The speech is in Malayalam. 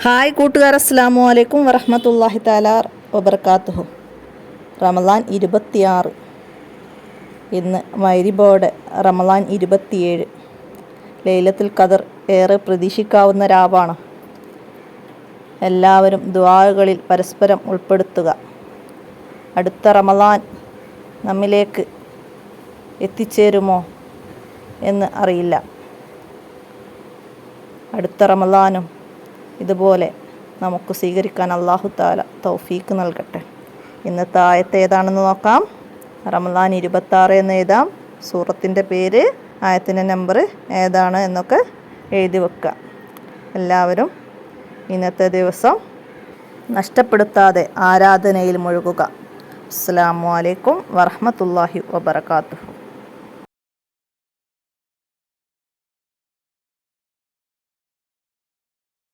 ഹായ് കൂട്ടുകാർ, അസ്സലാമു അലൈക്കും വറഹ്മത്തുള്ളാഹി തആല വബറകാതുഹു. റമളാൻ 26, ഇന്ന് മഗ്‌രിബോടെ റമളാൻ 27. ലൈലത്തുൽ ഖദർ ഏറെ പ്രതീക്ഷിക്കാവുന്ന രാവാണ്. എല്ലാവരും ദുആകളിൽ പരസ്പരം ഉൾപ്പെടുത്തുക. അടുത്ത റമളാൻ നമ്മിലേക്ക് എത്തിച്ചേരുമോ എന്ന് അറിയില്ല. അടുത്ത റമളാനും ഇതുപോലെ നമുക്ക് സ്വീകരിക്കാൻ അല്ലാഹു തആല തൗഫീക്ക് നൽകട്ടെ. ഇന്നത്തെ ആയത്ത് ഏതാണെന്ന് നോക്കാം. റമളാൻ 26 എന്ന് എഴുതാം. സൂറത്തിൻ്റെ പേര്, ആയത്തിൻ്റെ നമ്പർ ഏതാണ് എന്നൊക്കെ എഴുതി വെക്കുക. എല്ലാവരും ഇന്നത്തെ ദിവസം നഷ്ടപ്പെടുത്താതെ ആരാധനയിൽ മുഴുകുക. അസ്സലാമു അലൈക്കും വറഹ്മത്തുള്ളാഹി വബറകാതുഹു.